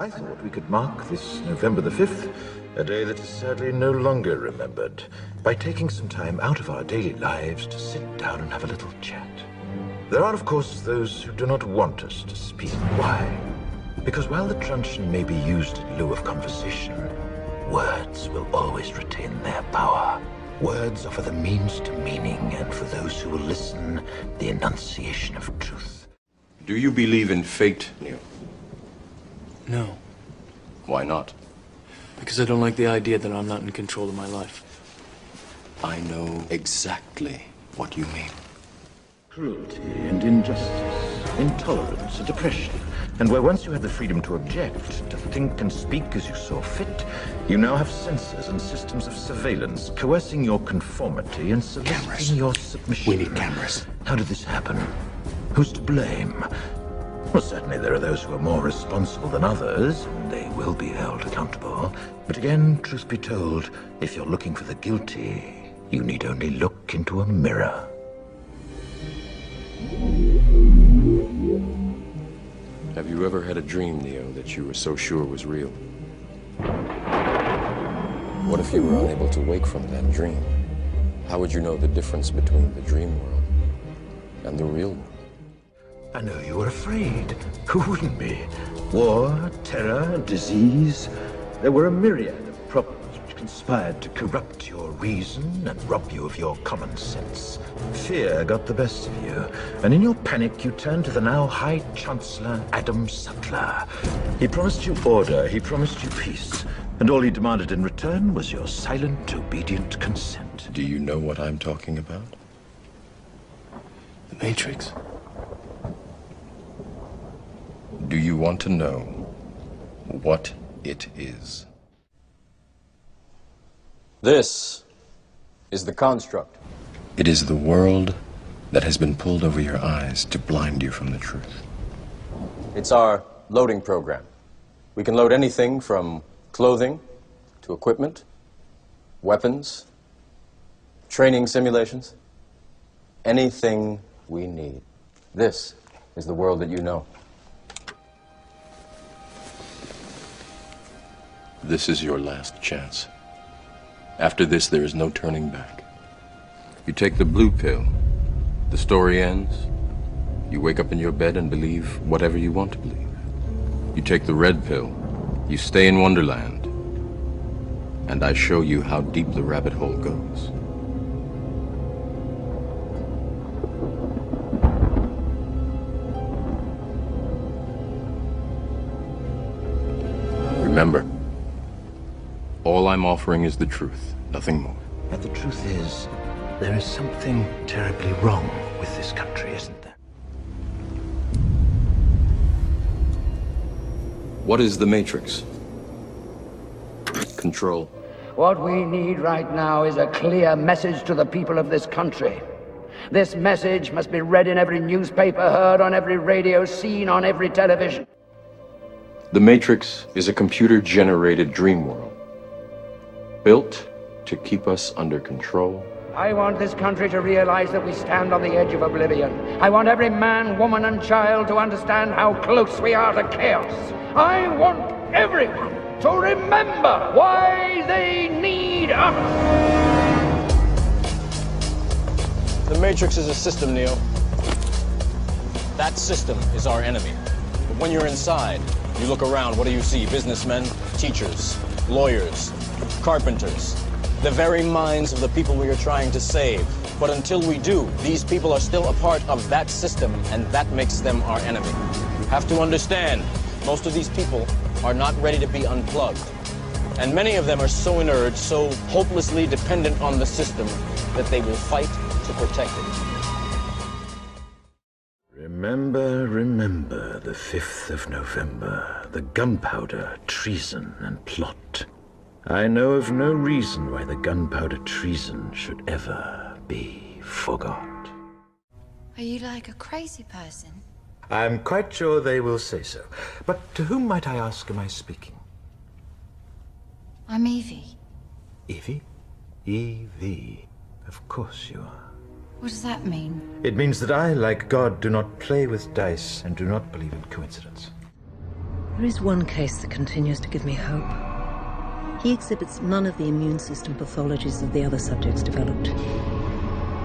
I thought we could mark this November the 5th, a day that is sadly no longer remembered, by taking some time out of our daily lives to sit down and have a little chat. There are, of course, those who do not want us to speak. Why? Because while the truncheon may be used in lieu of conversation, words will always retain their power. Words offer the means to meaning, and for those who will listen, the enunciation of truth. Do you believe in fate, Neil? No. Why not? Because I don't like the idea that I'm not in control of my life. I know exactly what you mean. Cruelty and injustice, intolerance and oppression. And where once you had the freedom to object, to think and speak as you saw fit, you now have censors and systems of surveillance coercing your conformity and soliciting your submission. We need cameras. How did this happen? Who's to blame? Well, certainly there are those who are more responsible than others, and they will be held accountable. But again, truth be told, if you're looking for the guilty, you need only look into a mirror. Have you ever had a dream, Neo, that you were so sure was real? What if you were unable to wake from that dream? How would you know the difference between the dream world and the real world? I know you were afraid. Who wouldn't be? War, terror, disease. There were a myriad of problems which conspired to corrupt your reason and rob you of your common sense. Fear got the best of you, and in your panic you turned to the now High Chancellor Adam Sutler. He promised you order, he promised you peace, and all he demanded in return was your silent, obedient consent. Do you know what I'm talking about? The Matrix. Do you want to know what it is? This is the construct. It is the world that has been pulled over your eyes to blind you from the truth. It's our loading program. We can load anything from clothing to equipment, weapons, training simulations, anything we need. This is the world that you know. This is your last chance. After this, there is no turning back. You take the blue pill, the story ends. You wake up in your bed and believe whatever you want to believe. You take the red pill, you stay in Wonderland, and I show you how deep the rabbit hole goes. Remember, all I'm offering is the truth, nothing more. But the truth is, there is something terribly wrong with this country, isn't there? What is the Matrix? Control. What we need right now is a clear message to the people of this country. This message must be read in every newspaper, heard on every radio, seen on every television. The Matrix is a computer-generated dream world, built to keep us under control. I want this country to realize that we stand on the edge of oblivion. I want every man, woman, and child to understand how close we are to chaos. I want everyone to remember why they need us. The Matrix is a system, Neo. That system is our enemy. But when you're inside, you look around, what do you see? Businessmen, teachers, lawyers, carpenters, the very minds of the people we are trying to save. But until we do, these people are still a part of that system, and that makes them our enemy. You have to understand, most of these people are not ready to be unplugged. And many of them are so inert, so hopelessly dependent on the system, that they will fight to protect it. Remember the 5th of November, the gunpowder, treason, and plot. I know of no reason why the gunpowder treason should ever be forgot. Are you like a crazy person? I'm quite sure they will say so. But to whom might I ask am I speaking? I'm Evie. Evie? Evie. Of course you are. What does that mean? It means that I, like God, do not play with dice and do not believe in coincidence. There is one case that continues to give me hope. He exhibits none of the immune system pathologies that the other subjects developed.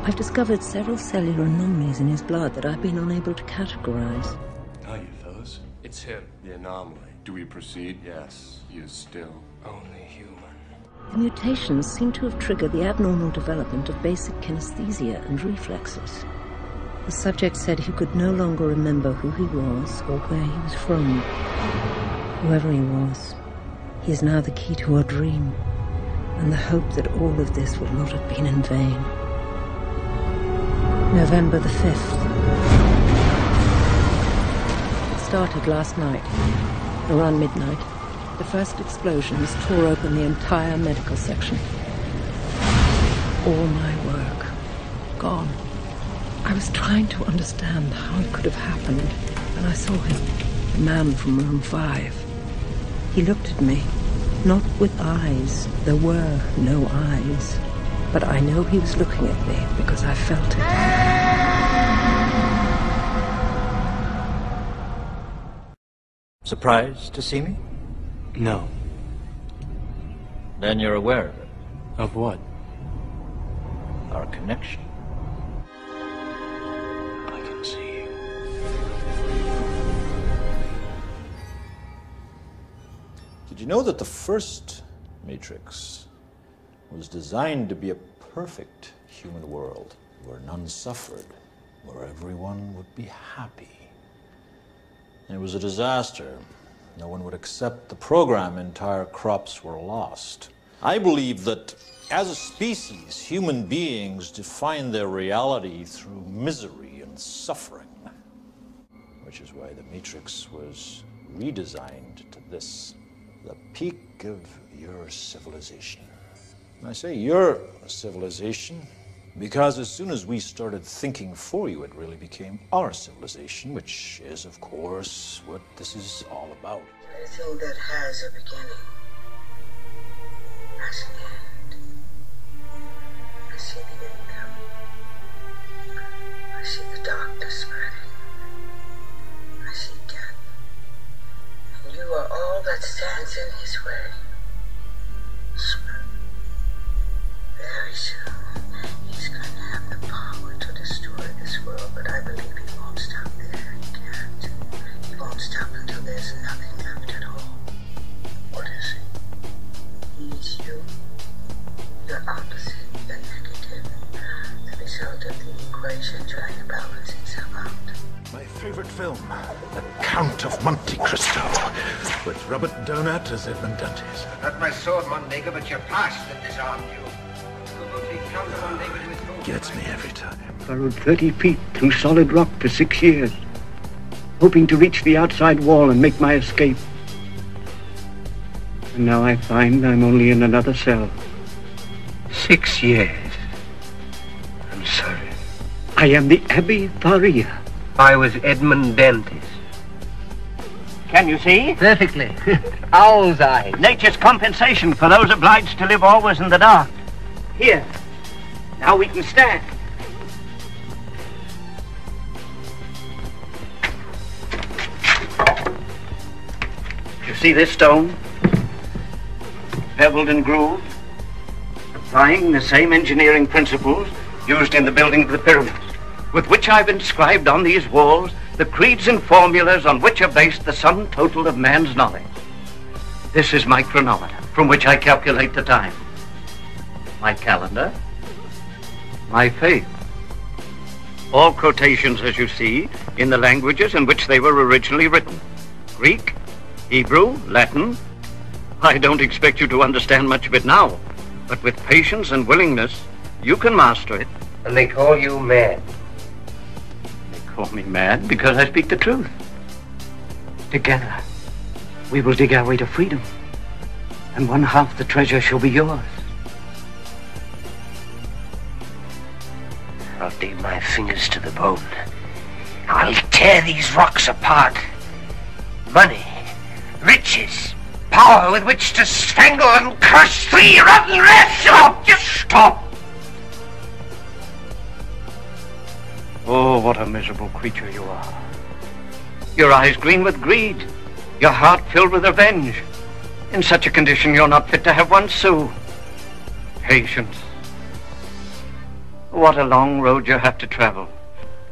I've discovered several cellular anomalies in his blood that I've been unable to categorize. How you fellas? It's him. The anomaly. Do we proceed? Yes. He is still Only human. The mutations seem to have triggered the abnormal development of basic kinesthesia and reflexes. The subject said he could no longer remember who he was or where he was from. Whoever he was, he is now the key to our dream, and the hope that all of this will not have been in vain. November the 5th. It started last night, around midnight. The first explosions tore open the entire medical section. All my work, gone. I was trying to understand how it could have happened, and I saw him, the man from room 5. He looked at me, not with eyes. There were no eyes. But I know he was looking at me because I felt it. Surprised to see me? No. Then you're aware of it. Of what? Our connection. I can see you. Did you know that the first Matrix was designed to be a perfect human world where none suffered, where everyone would be happy? And it was a disaster. No one would accept the program. Entire crops were lost. I believe that as a species, human beings define their reality through misery and suffering, which is why the Matrix was redesigned to this, the peak of your civilization. And I say your civilization because as soon as we started thinking for you, it really became our civilization, which is, of course, what this is all about. Everything that has a beginning has an end. I see the end coming. I see the darkness spreading. I see death. And you are all that stands in his way. Very soon, he's going to have the power to destroy this world, but I believe he won't stop there. He can't. He won't stop until there's nothing left at all. What is he? He's you. Your opposite, your negative. The result of the equation trying to balance itself out. My favorite film, The Count of Monte Cristo, with Robert Donat as Edmond Dantes. Not my sword, Mondego, but your past that disarmed you. Gets me every time. Burrowed 30 feet through solid rock for 6 years, hoping to reach the outside wall and make my escape. And now I find I'm only in another cell. 6 years. I'm sorry. I am the Abbé Faria. I was Edmond Dantes. Can you see? Perfectly. Owl's eye. Nature's compensation for those obliged to live always in the dark. Here. Now we can stand. You see this stone? Pebbled and grooved, applying the same engineering principles used in the building of the pyramids, with which I've inscribed on these walls the creeds and formulas on which are based the sum total of man's knowledge. This is my chronometer, from which I calculate the time. My calendar, my faith. All quotations, as you see, in the languages in which they were originally written. Greek, Hebrew, Latin. I don't expect you to understand much of it now, but with patience and willingness, you can master it. And they call you mad. They call me mad because I speak the truth. Together, we will dig our way to freedom, and one half the treasure shall be yours. I'll dig my fingers to the bone. I'll tear these rocks apart. Money, riches, power with which to strangle and crush 3 rotten rats. Stop! Just stop! Oh, what a miserable creature you are. Your eyes green with greed. your heart filled with revenge. In such a condition, you're not fit to have 1 sou. Patience. What a long road you have to travel.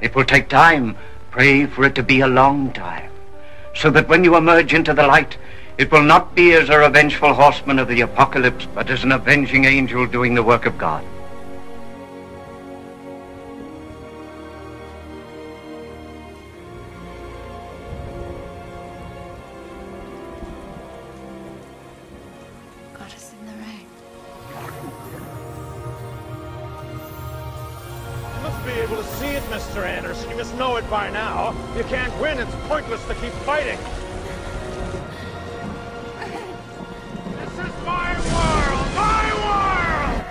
It will take time. Pray for it to be a long time, so that when you emerge into the light, it will not be as a revengeful horseman of the apocalypse, but as an avenging angel doing the work of God. Got us in the rain. You must be able to see it, Mr. Anderson. You must know it by now. You can't win. It's pointless to keep fighting. This is my world! My world!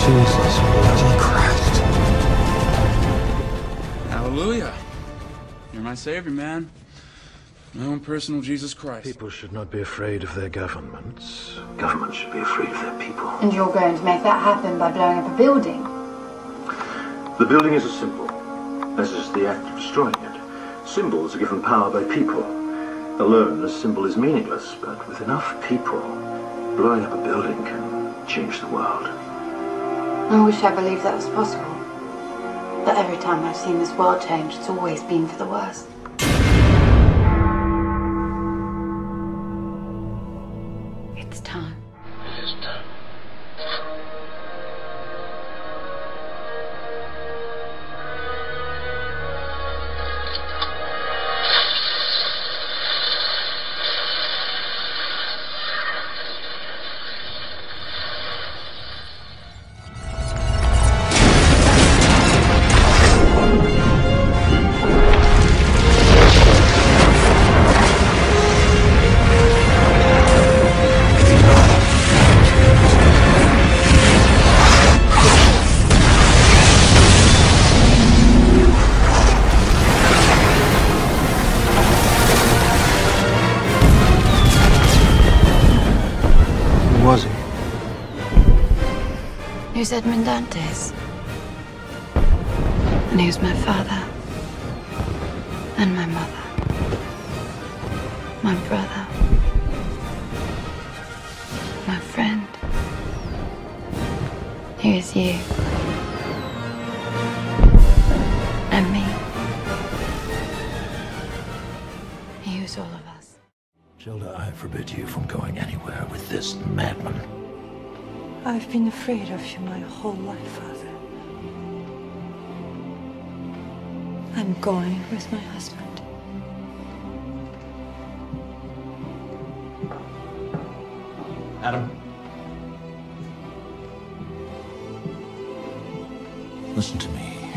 Jesus bloody Christ. Hallelujah. You're my savior, man. My own personal Jesus Christ. People should not be afraid of their governments. Governments should be afraid of their people. And you're going to make that happen by blowing up a building? The building is a symbol, as is the act of destroying it. Symbols are given power by people. Alone, a symbol is meaningless, but with enough people, blowing up a building can change the world. I wish I believed that was possible. But every time I've seen this world change, it's always been for the worse. It's time. It is time. Was he? He was Edmund Dantes. And he was my father. And my mother. My brother. My friend. He was you. And me. He was all of us. Gilda, I forbid you from going anywhere with this madman. I've been afraid of you my whole life, Father. I'm going with my husband. Adam. Listen to me.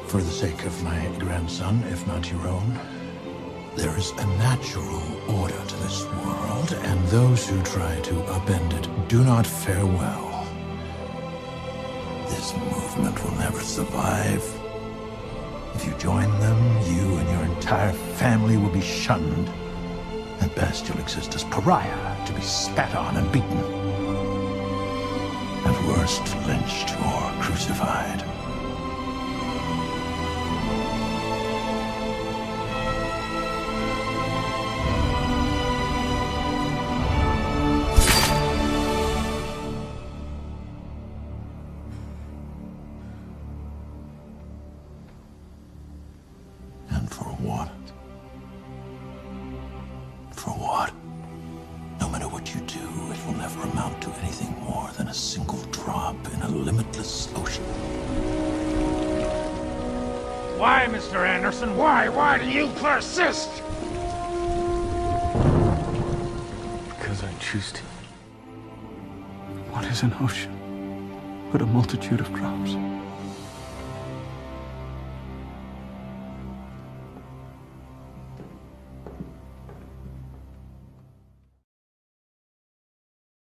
For the sake of my grandson, if not your own, there is a natural order to this world, and those who try to upend it do not fare well. This movement will never survive. If you join them, you and your entire family will be shunned. At best, you'll exist as pariah, to be spat on and beaten. At worst, lynched or crucified. And for what? For what? No matter what you do, it will never amount to anything more than a single drop in a limitless ocean. Why, Mr. Anderson? Why? Why do you persist? Because I choose to. What is an ocean but a multitude of drops?